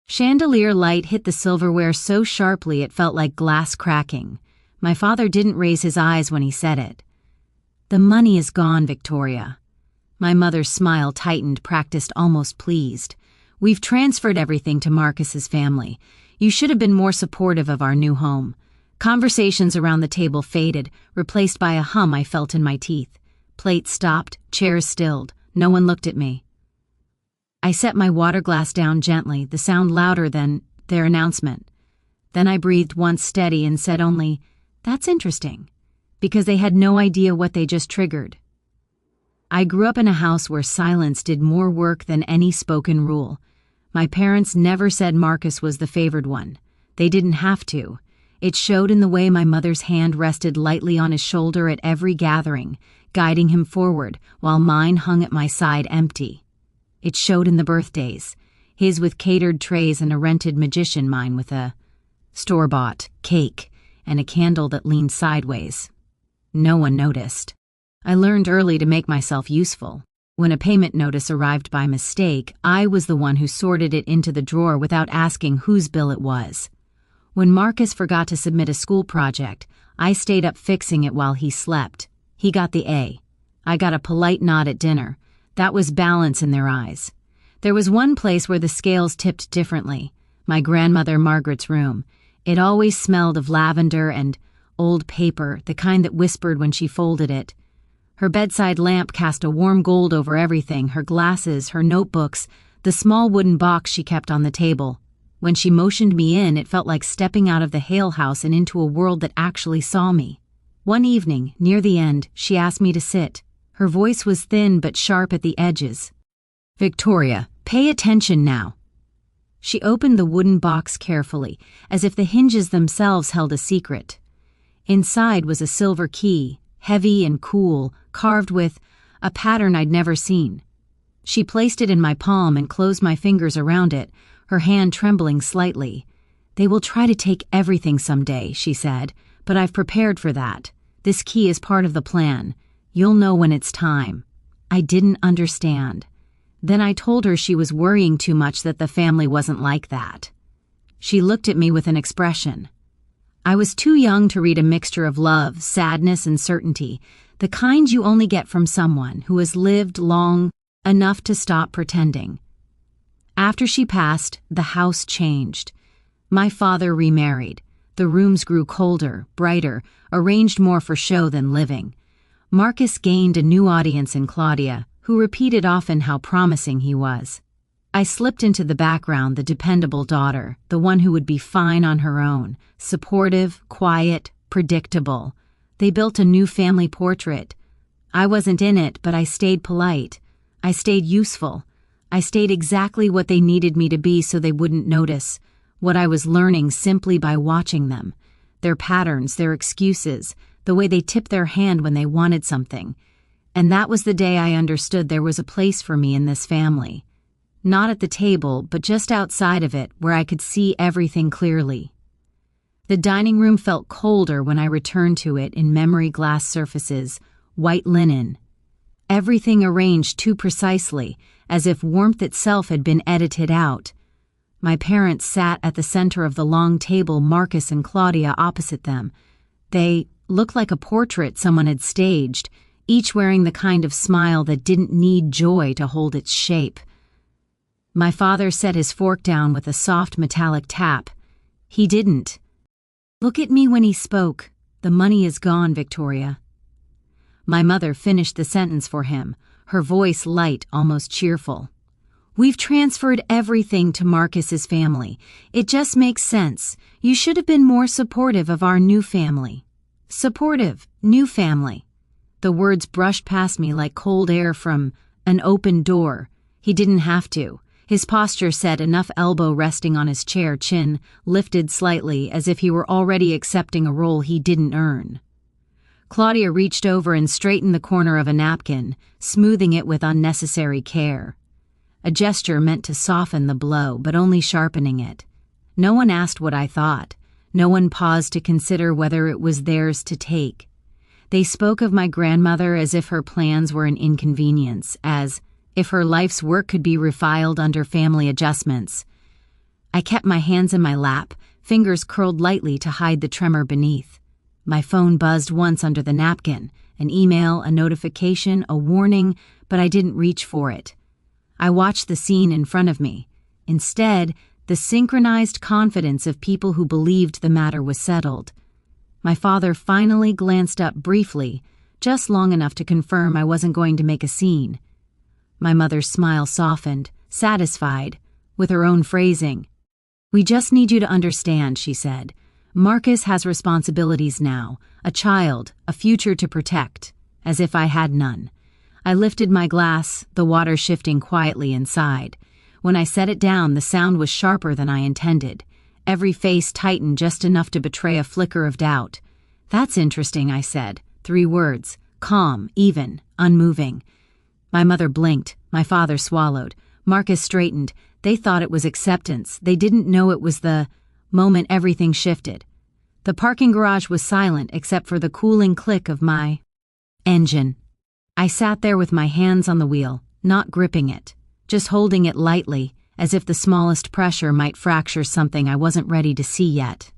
Chandelier light hit the silverware so sharply it felt like glass cracking. My father didn't raise his eyes when he said it. "The money is gone, Victoria." My mother's smile tightened, practiced, almost pleased. "We've transferred everything to Marcus's family. You should have been more supportive of our new home." Conversations around the table faded, replaced by a hum I felt in my teeth. Plates stopped, chairs stilled. No one looked at me. I set my water glass down gently, the sound louder than their announcement. Then I breathed once steady and said only, "That's interesting," because they had no idea what they just triggered. I grew up in a house where silence did more work than any spoken rule. My parents never said Marcus was the favored one. They didn't have to. It showed in the way my mother's hand rested lightly on his shoulder at every gathering, guiding him forward, while mine hung at my side empty. It showed in the birthdays, his with catered trays and a rented magician, mine with a store-bought cake and a candle that leaned sideways. No one noticed. I learned early to make myself useful. When a payment notice arrived by mistake, I was the one who sorted it into the drawer without asking whose bill it was. When Marcus forgot to submit a school project, I stayed up fixing it while he slept. He got the A. I got a polite nod at dinner. That was balance in their eyes. There was one place where the scales tipped differently. My grandmother Margaret's room. It always smelled of lavender and old paper, the kind that whispered when she folded it. Her bedside lamp cast a warm gold over everything, her glasses, her notebooks, the small wooden box she kept on the table. When she motioned me in, it felt like stepping out of the Hale house and into a world that actually saw me. One evening, near the end, she asked me to sit. Her voice was thin but sharp at the edges. "Victoria, pay attention now." She opened the wooden box carefully, as if the hinges themselves held a secret. Inside was a silver key, heavy and cool, carved with a pattern I'd never seen. She placed it in my palm and closed my fingers around it, her hand trembling slightly. "They will try to take everything someday," she said, "but I've prepared for that. This key is part of the plan. You'll know when it's time." I didn't understand. Then I told her she was worrying too much, that the family wasn't like that. She looked at me with an expression. I was too young to read a mixture of love, sadness, and certainty, the kind you only get from someone who has lived long enough to stop pretending. After she passed, the house changed. My father remarried. The rooms grew colder, brighter, arranged more for show than living. Marcus gained a new audience in Claudia, who repeated often how promising he was. I slipped into the background, the dependable daughter, the one who would be fine on her own, supportive, quiet, predictable. They built a new family portrait. I wasn't in it, but I stayed polite. I stayed useful. I stayed exactly what they needed me to be so they wouldn't notice, what I was learning simply by watching them. Their patterns, their excuses, the way they tipped their hand when they wanted something. And that was the day I understood there was a place for me in this family. Not at the table, but just outside of it, where I could see everything clearly. The dining room felt colder when I returned to it, in memory glass surfaces, white linen. Everything arranged too precisely, as if warmth itself had been edited out. My parents sat at the center of the long table, Marcus and Claudia opposite them. They looked like a portrait someone had staged, each wearing the kind of smile that didn't need joy to hold its shape. My father set his fork down with a soft metallic tap. He didn't. "Look at me when he spoke. The money is gone, Victoria." My mother finished the sentence for him, her voice light, almost cheerful. "We've transferred everything to Marcus's family. It just makes sense. You should have been more supportive of our new family." Supportive, new family. The words brushed past me like cold air from an open door. He didn't have to. His posture set, enough elbow resting on his chair, chin lifted slightly, as if he were already accepting a role he didn't earn. Claudia reached over and straightened the corner of a napkin, smoothing it with unnecessary care. A gesture meant to soften the blow, but only sharpening it. No one asked what I thought. No one paused to consider whether it was theirs to take. They spoke of my grandmother as if her plans were an inconvenience, as if her life's work could be refiled under family adjustments. I kept my hands in my lap, fingers curled lightly to hide the tremor beneath. My phone buzzed once under the napkin, an email, a notification, a warning, but I didn't reach for it. I watched the scene in front of me. Instead, the synchronized confidence of people who believed the matter was settled. My father finally glanced up briefly, just long enough to confirm I wasn't going to make a scene. My mother's smile softened, satisfied, with her own phrasing. "We just need you to understand," she said. "Marcus has responsibilities now, a child, a future to protect," as if I had none. I lifted my glass, the water shifting quietly inside. When I set it down, the sound was sharper than I intended. Every face tightened just enough to betray a flicker of doubt. "That's interesting," I said. 3 words. Calm, even, unmoving. My mother blinked. My father swallowed. Marcus straightened. They thought it was acceptance. They didn't know it was the moment everything shifted. The parking garage was silent except for the cooling click of my engine. I sat there with my hands on the wheel, not gripping it, just holding it lightly, as if the smallest pressure might fracture something I wasn't ready to see yet.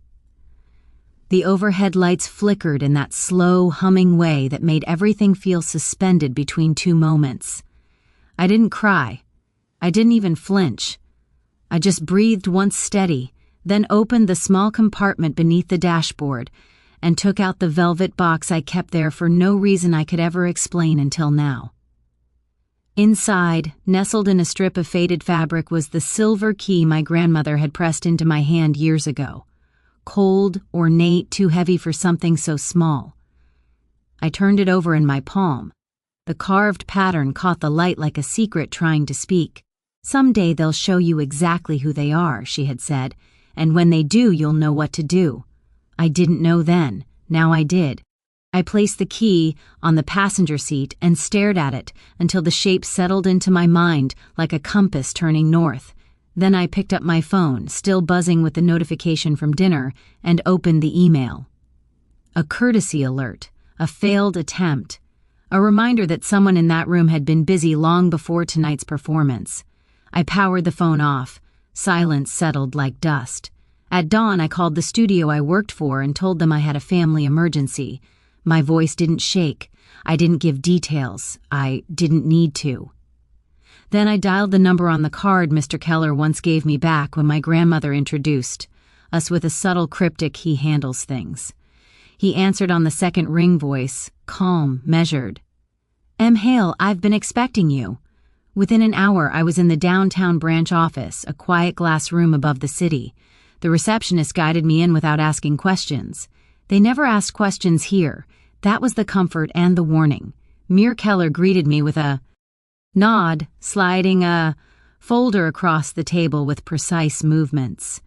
The overhead lights flickered in that slow, humming way that made everything feel suspended between 2 moments. I didn't cry. I didn't even flinch. I just breathed once steady, then opened the small compartment beneath the dashboard and took out the velvet box I kept there for no reason I could ever explain until now. Inside, nestled in a strip of faded fabric, was the silver key my grandmother had pressed into my hand years ago. Cold, ornate, too heavy for something so small. I turned it over in my palm. The carved pattern caught the light like a secret trying to speak. "Someday they'll show you exactly who they are," she had said, "and when they do, you'll know what to do." I didn't know then. Now I did. I placed the key on the passenger seat and stared at it until the shape settled into my mind like a compass turning north. Then I picked up my phone, still buzzing with the notification from dinner, and opened the email. A courtesy alert, a failed attempt, a reminder that someone in that room had been busy long before tonight's performance. I powered the phone off. Silence settled like dust. At dawn, I called the studio I worked for and told them I had a family emergency. My voice didn't shake. I didn't give details. I didn't need to. Then I dialed the number on the card Mr. Keller once gave me back when my grandmother introduced us with a subtle cryptic "he handles things." He answered on the second ring, voice, calm, measured. "M. Hale, I've been expecting you." Within an hour, I was in the downtown branch office, a quiet glass room above the city. The receptionist guided me in without asking questions. They never asked questions here. That was the comfort and the warning. Mir Keller greeted me with a nod, sliding a folder across the table with precise movements.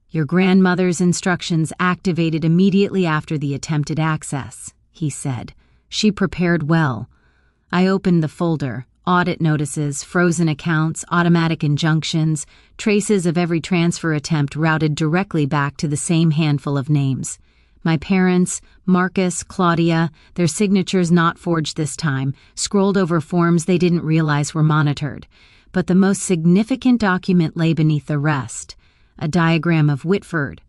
"Your grandmother's instructions activated immediately after the attempted access," he said. "She prepared well." I opened the folder. Audit notices, frozen accounts, automatic injunctions, traces of every transfer attempt routed directly back to the same handful of names. My parents, Marcus, Claudia, their signatures not forged this time, scrolled over forms they didn't realize were monitored. But the most significant document lay beneath the rest. A diagram of Whitford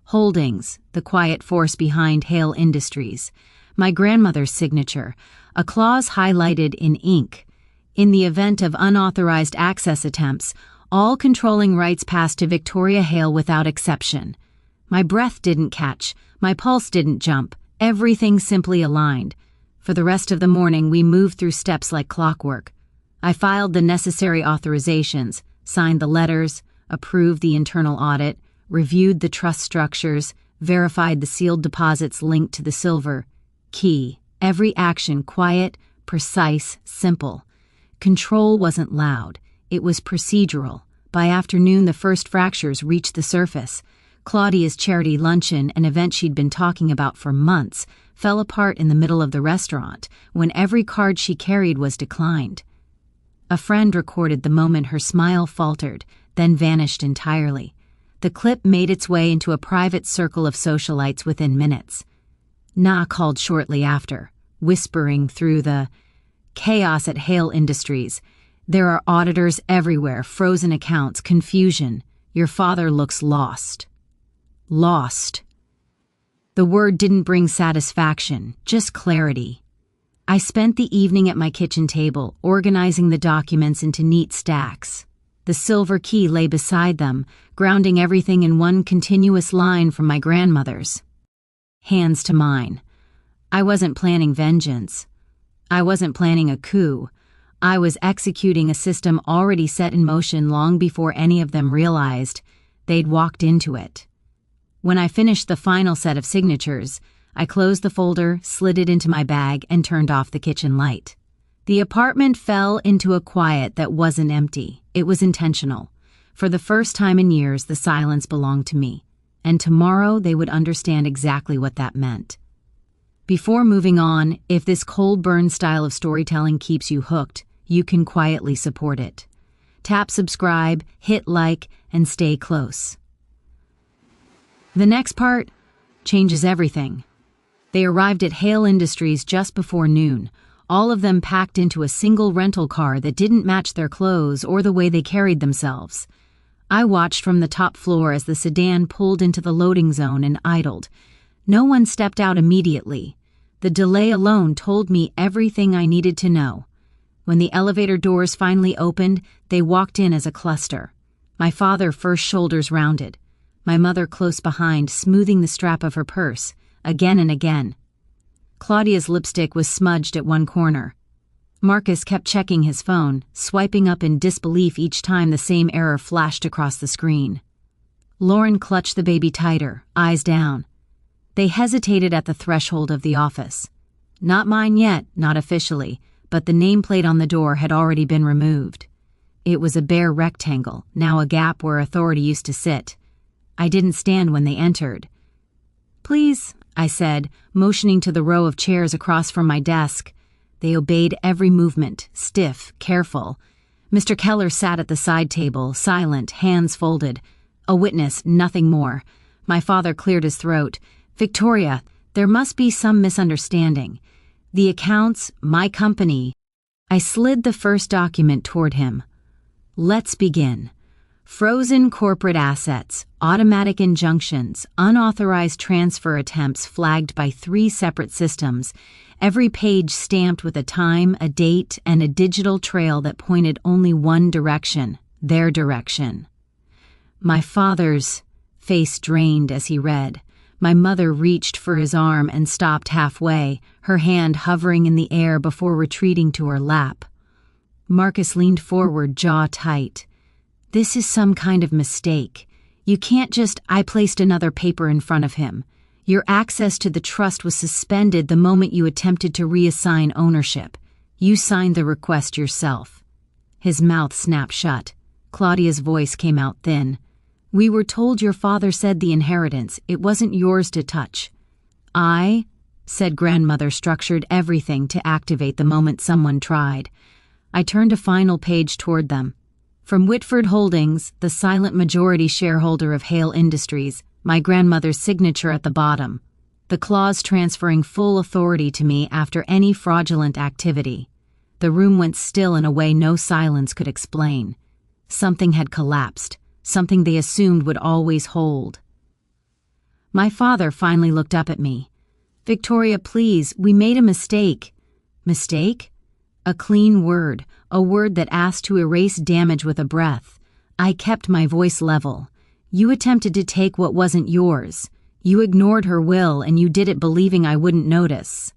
Holdings, the quiet force behind Hale Industries. My grandmother's signature, a clause highlighted in ink. In the event of unauthorized access attempts, all controlling rights passed to Victoria Hale without exception. My breath didn't catch. My pulse didn't jump. Everything simply aligned. For the rest of the morning, we moved through steps like clockwork. I filed the necessary authorizations, signed the letters, approved the internal audit, reviewed the trust structures, verified the sealed deposits linked to the silver key. Every action quiet, precise, simple. Control wasn't loud. It was procedural. By afternoon, the first fractures reached the surface. Claudia's charity luncheon, an event she'd been talking about for months, fell apart in the middle of the restaurant when every card she carried was declined. A friend recorded the moment her smile faltered, then vanished entirely. The clip made its way into a private circle of socialites within minutes. Na called shortly after, whispering through the chaos at Hale Industries. "There are auditors everywhere, frozen accounts, confusion. Your father looks lost. Lost. The word didn't bring satisfaction, just clarity. I spent the evening at my kitchen table, organizing the documents into neat stacks. The silver key lay beside them, grounding everything in one continuous line from my grandmother's. Hands to mine. I wasn't planning vengeance. I wasn't planning a coup. I was executing a system already set in motion long before any of them realized they'd walked into it. When I finished the final set of signatures, I closed the folder, slid it into my bag, and turned off the kitchen light. The apartment fell into a quiet that wasn't empty. It was intentional. For the first time in years, the silence belonged to me, and tomorrow they would understand exactly what that meant. Before moving on, if this cold burn style of storytelling keeps you hooked, you can quietly support it. Tap subscribe, hit like, and stay close. The next part changes everything. They arrived at Hale Industries just before noon, all of them packed into a single rental car that didn't match their clothes or the way they carried themselves. I watched from the top floor as the sedan pulled into the loading zone and idled. No one stepped out immediately. The delay alone told me everything I needed to know. When the elevator doors finally opened, they walked in as a cluster. My father first, shoulders rounded. My mother close behind, smoothing the strap of her purse, again and again. Claudia's lipstick was smudged at one corner. Marcus kept checking his phone, swiping up in disbelief each time the same error flashed across the screen. Lauren clutched the baby tighter, eyes down. They hesitated at the threshold of the office. Not mine yet, not officially, but the nameplate on the door had already been removed. It was a bare rectangle, now a gap where authority used to sit. I didn't stand when they entered. "Please," I said, motioning to the row of chairs across from my desk. They obeyed every movement, stiff, careful. Mr. Keller sat at the side table, silent, hands folded. A witness, nothing more. My father cleared his throat. "Victoria, there must be some misunderstanding. The accounts, my company." I slid the first document toward him. "Let's begin. Frozen corporate assets, automatic injunctions, unauthorized transfer attempts flagged by 3 separate systems, every page stamped with a time, a date, and a digital trail that pointed only one direction, their direction." My father's face drained as he read. My mother reached for his arm and stopped halfway, her hand hovering in the air before retreating to her lap. Marcus leaned forward, jaw tight. "This is some kind of mistake. You can't just—" I placed another paper in front of him. "Your access to the trust was suspended the moment you attempted to reassign ownership. You signed the request yourself." His mouth snapped shut. Claudia's voice came out thin. "We were told your father said the inheritance, it wasn't yours to touch." "I," said grandmother, structured everything to activate the moment someone tried. I turned a final page toward them. From Whitford Holdings, the silent majority shareholder of Hale Industries, my grandmother's signature at the bottom. The clause transferring full authority to me after any fraudulent activity. The room went still in a way no silence could explain. Something had collapsed, something they assumed would always hold. My father finally looked up at me. "Victoria, please, we made a mistake." "Mistake?" A clean word, a word that asked to erase damage with a breath. I kept my voice level. "You attempted to take what wasn't yours. You ignored her will, and you did it believing I wouldn't notice."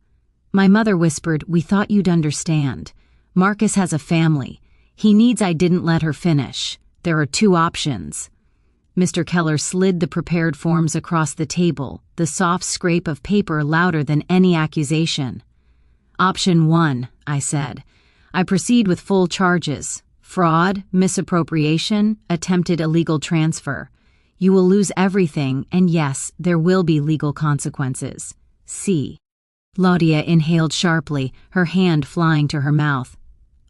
My mother whispered, "We thought you'd understand. Marcus has a family. He needs—" I didn't let her finish. "There are 2 options." Mr. Keller slid the prepared forms across the table, the soft scrape of paper louder than any accusation. "Option 1, I said. "I proceed with full charges. Fraud, misappropriation, attempted illegal transfer. You will lose everything, and yes, there will be legal consequences. C." Claudia inhaled sharply, her hand flying to her mouth.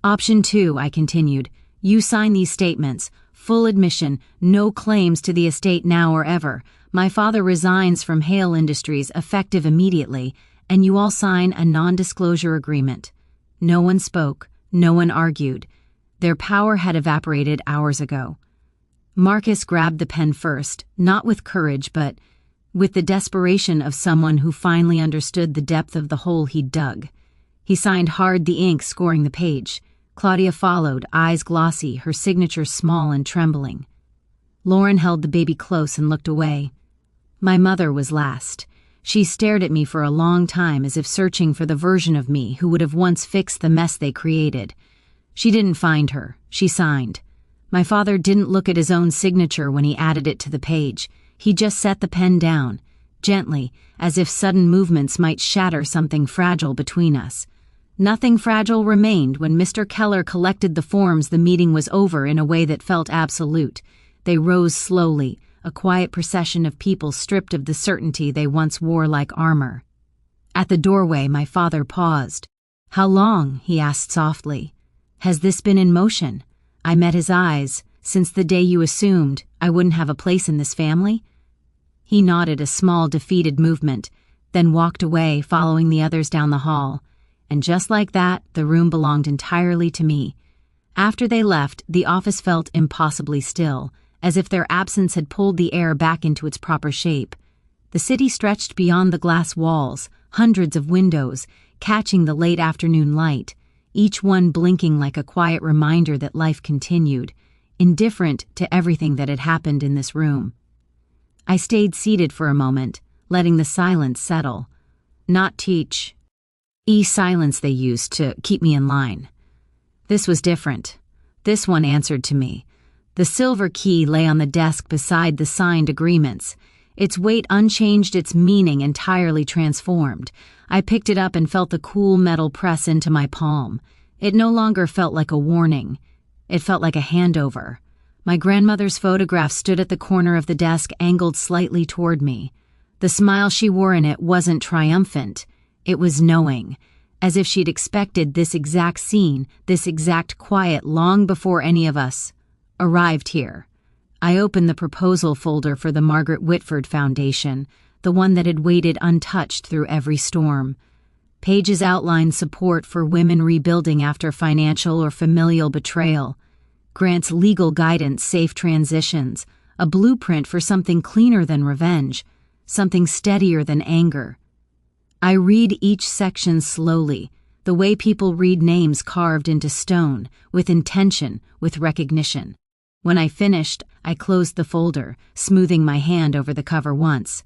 "Option 2, I continued. "You sign these statements. Full admission, no claims to the estate now or ever. My father resigns from Hale Industries effective immediately, and you all sign a non-disclosure agreement." No one spoke, no one argued. Their power had evaporated hours ago. Marcus grabbed the pen first, not with courage but with the desperation of someone who finally understood the depth of the hole he'd dug. He signed hard, the ink scoring the page. Claudia followed, eyes glossy, her signature small and trembling. Lauren held the baby close and looked away. My mother was last. She stared at me for a long time, as if searching for the version of me who would have once fixed the mess they created. She didn't find her. She signed. My father didn't look at his own signature when he added it to the page. He just set the pen down, gently, as if sudden movements might shatter something fragile between us. Nothing fragile remained when Mr. Keller collected the forms. The meeting was over in a way that felt absolute. They rose slowly, a quiet procession of people stripped of the certainty they once wore like armor. At the doorway, my father paused. "How long?" he asked softly. "Has this been in motion?" I met his eyes. "Since the day you assumed I wouldn't have a place in this family?" He nodded, a small, defeated movement, then walked away, following the others down the hall. And just like that, the room belonged entirely to me. After they left, the office felt impossibly still, as if their absence had pulled the air back into its proper shape. The city stretched beyond the glass walls, hundreds of windows, catching the late afternoon light, each one blinking like a quiet reminder that life continued, indifferent to everything that had happened in this room. I stayed seated for a moment, letting the silence settle. Not teach. Silence they used to keep me in line. This was different. This one answered to me. The silver key lay on the desk beside the signed agreements, its weight unchanged, its meaning entirely transformed. I picked it up and felt the cool metal press into my palm. It no longer felt like a warning. It felt like a handover. My grandmother's photograph stood at the corner of the desk, angled slightly toward me. The smile she wore in it wasn't triumphant. It was knowing, as if she'd expected this exact scene, this exact quiet, long before any of us arrived here. I opened the proposal folder for the Margaret Whitford Foundation, the one that had waited untouched through every storm. Pages outlined support for women rebuilding after financial or familial betrayal, grants legal guidance, safe transitions, a blueprint for something cleaner than revenge, something steadier than anger. I read each section slowly, the way people read names carved into stone, with intention, with recognition. When I finished, I closed the folder, smoothing my hand over the cover once.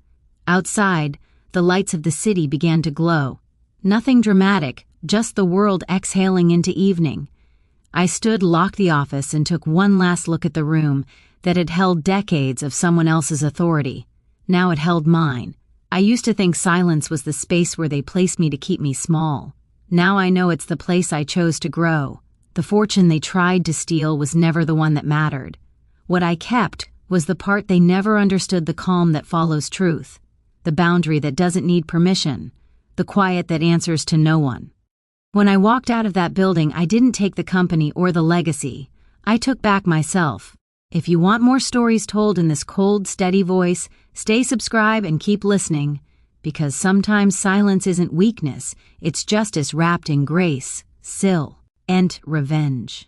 Outside, the lights of the city began to glow. Nothing dramatic, just the world exhaling into evening. I stood, locked the office, and took one last look at the room that had held decades of someone else's authority. Now it held mine. I used to think silence was the space where they placed me to keep me small. Now I know it's the place I chose to grow. The fortune they tried to steal was never the one that mattered. What I kept was the part they never understood, the calm that follows truth, the boundary that doesn't need permission, the quiet that answers to no one. When I walked out of that building, I didn't take the company or the legacy. I took back myself. If you want more stories told in this cold, steady voice, stay subscribed and keep listening, because sometimes silence isn't weakness, it's justice wrapped in grace, Silent Reveng.